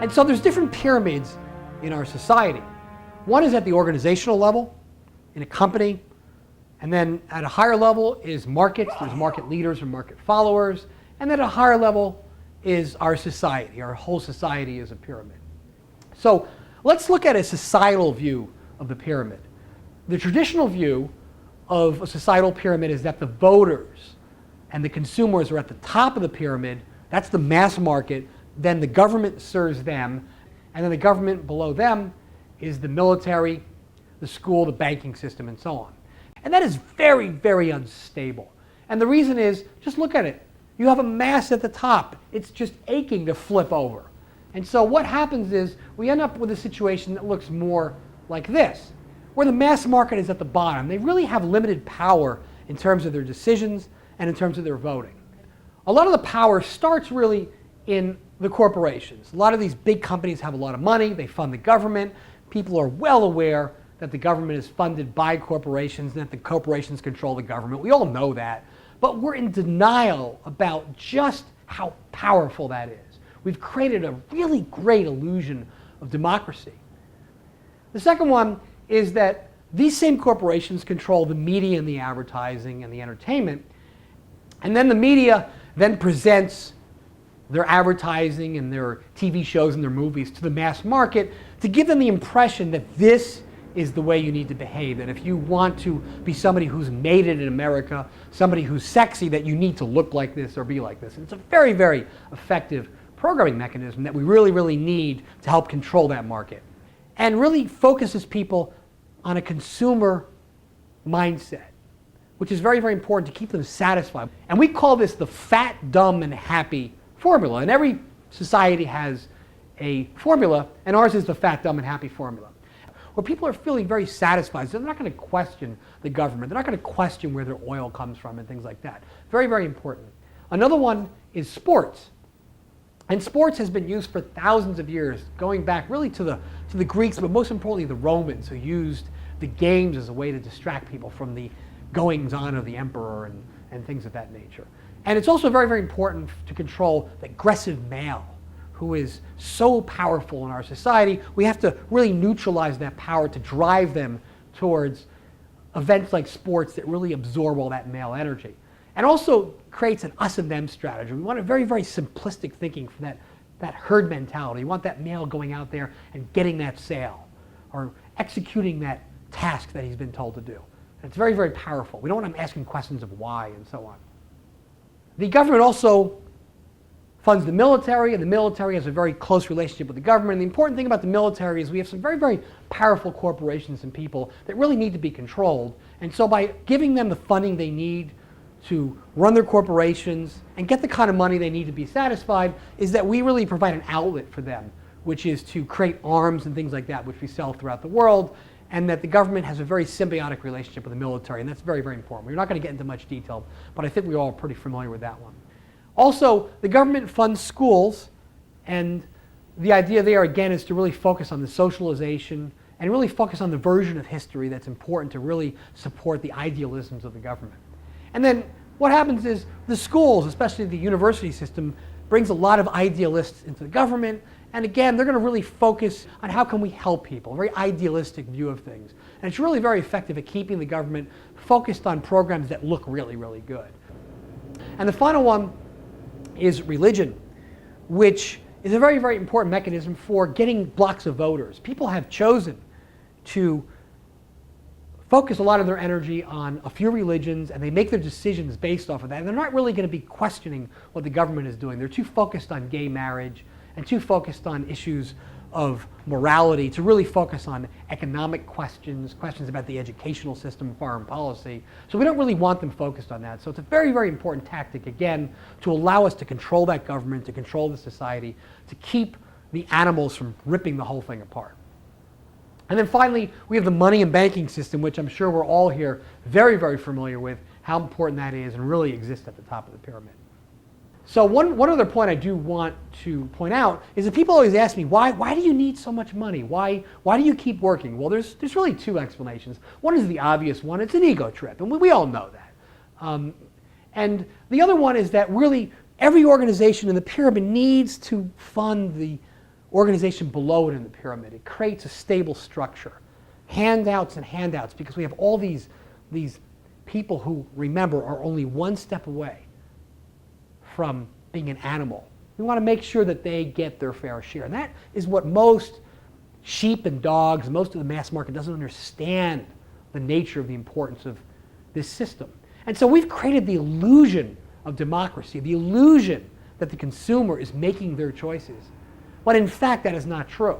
And so there's different pyramids in our society. One is at the organizational level, in a company, and then at a higher level is markets. There's market leaders or market followers. And then at a higher level is our society. Our whole society is a pyramid. So let's look at a societal view of the pyramid. The traditional view of a societal pyramid is that the voters and the consumers are at the top of the pyramid. That's the mass market. Then the government serves them. And then the government below them is the military, the school, the banking system, and so on. And that is very, very unstable. And the reason is, just look at it. You have a mass at the top. It's just aching to flip over. And so what happens is we end up with a situation that looks more like this, where the mass market is at the bottom. They really have limited power in terms of their decisions and in terms of their voting. A lot of the power starts really in the corporations. A lot of these big companies have a lot of money. They fund the government. People are well aware that the government is funded by corporations and that the corporations control the government. We all know that. But we're in denial about just how powerful that is. We've created a really great illusion of democracy. The second one is that these same corporations control the media and the advertising and the entertainment. And then the media then presents their advertising and their TV shows and their movies to the mass market to give them the impression that this is the way you need to behave. That if you want to be somebody who's made it in America, somebody who's sexy, that you need to look like this or be like this. And it's a very, very effective programming mechanism that we really, really need to help control that market. And really focuses people on a consumer mindset, which is very, very important to keep them satisfied. And we call this the fat, dumb, and happy formula. And every society has a formula, and ours is the fat, dumb, and happy formula, where people are feeling very satisfied. So they're not going to question the government. They're not going to question where their oil comes from and things like that. Very, very important. Another one is sports. And sports has been used for thousands of years, going back really to the Greeks, but most importantly the Romans, who used the games as a way to distract people from the goings-on of the emperor and things of that nature. And it's also very, very important to control the aggressive male, who is so powerful in our society. We have to really neutralize that power to drive them towards events like sports that really absorb all that male energy. And also creates an us and them strategy. We want a very, very simplistic thinking for that herd mentality. You want that male going out there and getting that sale or executing that task that he's been told to do. And it's very, very powerful. We don't want him asking questions of why and so on. The government also funds the military, and the military has a very close relationship with the government. And the important thing about the military is we have some very, very powerful corporations and people that really need to be controlled. And so by giving them the funding they need to run their corporations and get the kind of money they need to be satisfied, is that we really provide an outlet for them, which is to create arms and things like that, which we sell throughout the world, and that the government has a very symbiotic relationship with the military, and that's very, very important. We're not going to get into much detail, but I think we're all pretty familiar with that one. Also, the government funds schools, and the idea there, again, is to really focus on the socialization and really focus on the version of history that's important to really support the idealisms of the government. And then what happens is the schools, especially the university system, brings a lot of idealists into the government. And again, they're going to really focus on how can we help people, a very idealistic view of things. And it's really very effective at keeping the government focused on programs that look really, really good. And the final one is religion, which is a very, very important mechanism for getting blocks of voters. People have chosen to focus a lot of their energy on a few religions, and they make their decisions based off of that. And they're not really going to be questioning what the government is doing. They're too focused on gay marriage and too focused on issues of morality to really focus on economic questions, questions about the educational system, foreign policy. So we don't really want them focused on that. So it's a very, very important tactic, again, to allow us to control that government, to control the society, to keep the animals from ripping the whole thing apart. And then finally, we have the money and banking system, which I'm sure we're all here very, very familiar with, how important that is and really exists at the top of the pyramid. So one other point I do want to point out is that people always ask me, why do you need so much money? Why do you keep working? Well, there's really two explanations. One is the obvious one. It's an ego trip, and we all know that. And the other one is that really every organization in the pyramid needs to fund the organization below it in the pyramid. It creates a stable structure. Handouts and handouts, because we have all these people who, remember, are only one step away from being an animal. We want to make sure that they get their fair share. And that is what most sheep and dogs, most of the mass market doesn't understand the nature of the importance of this system. And so we've created the illusion of democracy, the illusion that the consumer is making their choices. But in fact, that is not true.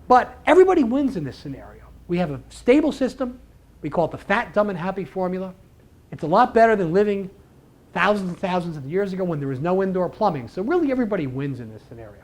But everybody wins in this scenario. We have a stable system. We call it the fat, dumb, and happy formula. It's a lot better than living thousands and thousands of years ago when there was no indoor plumbing. So really everybody wins in this scenario.